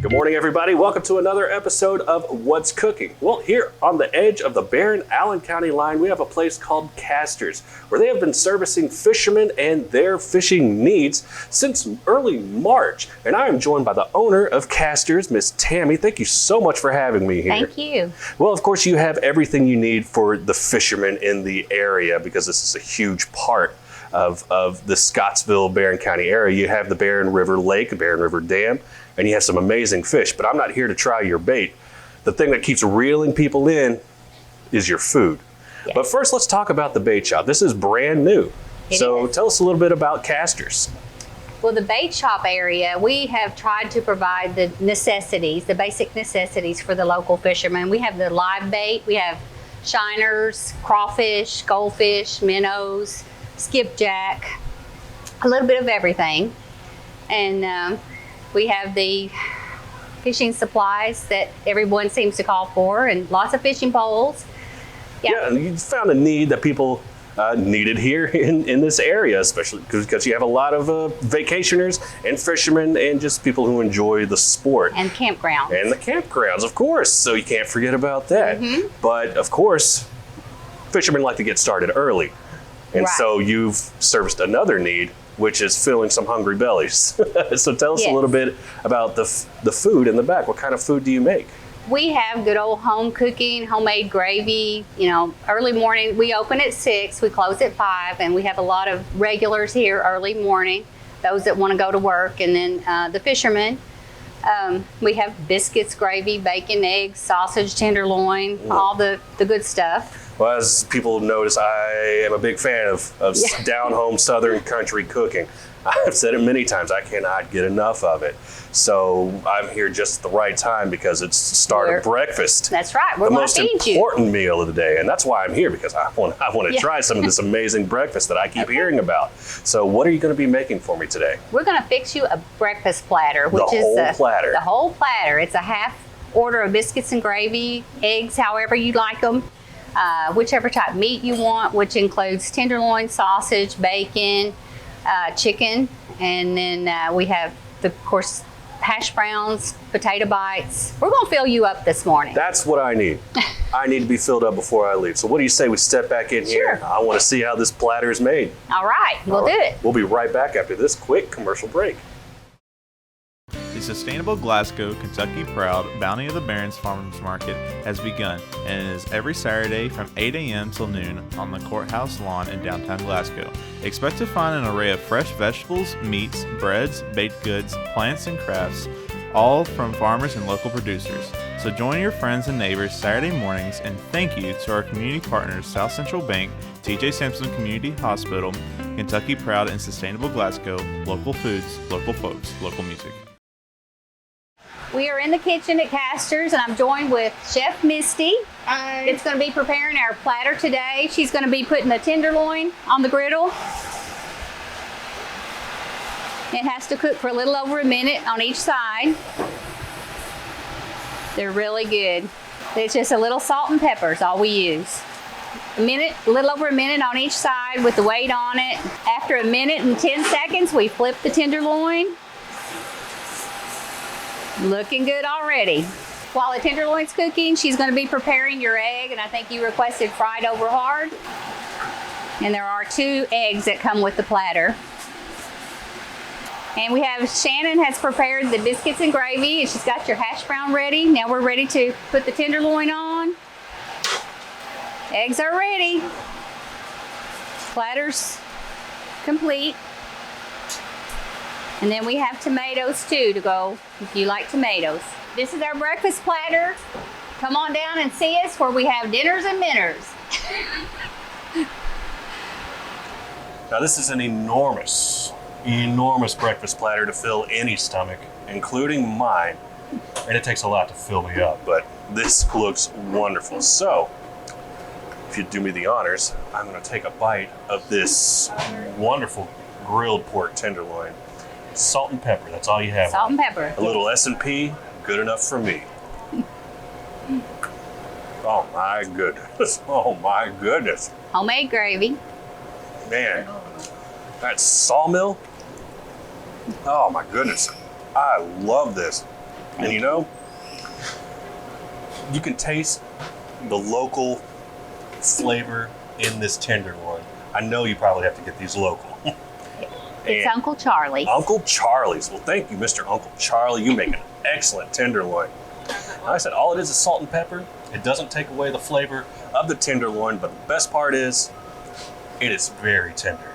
Good morning, everybody. Welcome to another episode of What's Cooking. Well, here on the edge of the Barron-Allen County line, we have a place called Castor's, where they have been servicing fishermen and their fishing needs since early March. And I am joined by the owner of Castor's, Miss Tammy. Thank you so much for having me here. Thank you. Well, of course, you have everything you need for the fishermen in the area because this is a huge part of the Scottsville, Barron County area. You have the Barron River Lake, Barron River Dam, and you have some amazing fish, but I'm not here to try your bait. The thing that keeps reeling people in is your food. Yes. But first, let's talk about the bait shop. This is brand new. So tell us a little bit about Castor's. Well, the bait shop area, we have tried to provide the necessities, the basic necessities for the local fishermen. We have the live bait, we have shiners, crawfish, goldfish, minnows, skipjack, a little bit of everything. And we have the fishing supplies that everyone seems to call for, and lots of fishing poles. Yeah, and you found a need that people needed here in this area, especially because you have a lot of vacationers and fishermen and just people who enjoy the sport. And campgrounds. And the campgrounds, of course, so you can't forget about that. Mm-hmm. But, of course, fishermen like to get started early. And so you've serviced another need, which is filling some hungry bellies. So tell us a little bit about the food in the back. What kind of food do you make? We have good old home cooking, homemade gravy. You know, early morning, we open at 6, we close at 5, and we have a lot of regulars here early morning, those that want to go to work, and then the fishermen. We have biscuits, gravy, bacon, eggs, sausage, tenderloin, all the good stuff. Well, as people notice, I am a big fan of down-home Southern country cooking. I've said it many times, I cannot get enough of it. So I'm here just at the right time because it's the start of breakfast. That's right. We're going to feed you. The most important meal of the day. And that's why I'm here, because I want to try some of this amazing breakfast that I keep hearing about. So what are you going to be making for me today? We're going to fix you a breakfast platter, which is the whole platter. It's a half order of biscuits and gravy, eggs, however you like them. Whichever type meat you want, which includes tenderloin, sausage, bacon, chicken, and then we have, of course, hash browns, potato bites. We're going to fill you up this morning. That's what I need. I need to be filled up before I leave. So what do you say we step back in here? I want to see how this platter is made. All right, we'll do it. We'll be right back after this quick commercial break. The Sustainable Glasgow, Kentucky Proud Bounty of the Barrens Farmers Market has begun and is every Saturday from 8 a.m. till noon on the courthouse lawn in downtown Glasgow. Expect to find an array of fresh vegetables, meats, breads, baked goods, plants, and crafts, all from farmers and local producers. So join your friends and neighbors Saturday mornings, and thank you to our community partners South Central Bank, TJ Sampson Community Hospital, Kentucky Proud and Sustainable Glasgow, local foods, local folks, local music. We are in the kitchen at Castor's, and I'm joined with Chef Misty. Hi. It's going to be preparing our platter today. She's going to be putting the tenderloin on the griddle. It has to cook for a little over a minute on each side. They're really good. It's just a little salt and pepper is all we use. A little over a minute on each side with the weight on it. After a minute and 10 seconds, we flip the tenderloin. Looking good already. While the tenderloin's cooking, she's going to be preparing your egg, and I think you requested fried over hard. And there are 2 eggs that come with the platter. And we have, Shannon has prepared the biscuits and gravy, and she's got your hash brown ready. Now we're ready to put the tenderloin on. Eggs are ready. Platter's complete. And then we have tomatoes too to go if you like tomatoes. This is our breakfast platter. Come on down and see us where we have dinners and minners. Now this is an enormous breakfast platter to fill any stomach, including mine. And it takes a lot to fill me up, but this looks wonderful. So, if you do me the honors, I'm gonna take a bite of this wonderful grilled pork tenderloin. Salt and pepper, that's all you have. Salt and pepper. A little S&P, good enough for me. Oh my goodness, oh my goodness. Homemade gravy. Man, that sawmill, oh my goodness. I love this. And you know, you can taste the local flavor in this tenderloin. I know you probably have to get these local. It's Uncle Charlie's. Uncle Charlie's. Well, thank you, Mr. Uncle Charlie. You make an excellent tenderloin. Like I said, all it is salt and pepper. It doesn't take away the flavor of the tenderloin, but the best part is, it is very tender.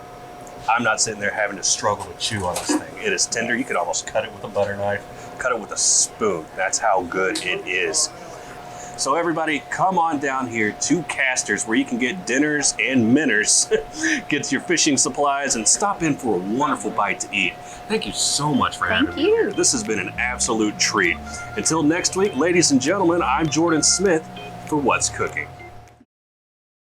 I'm not sitting there having to struggle to chew on this thing. It is tender. You could almost cut it with a butter knife, cut it with a spoon. That's how good it is. So everybody, come on down here to Castor's, where you can get dinners and minners, get your fishing supplies, and stop in for a wonderful bite to eat. Thank you so much for having me here. This has been an absolute treat. Until next week, ladies and gentlemen, I'm Jordan Smith for What's Cooking.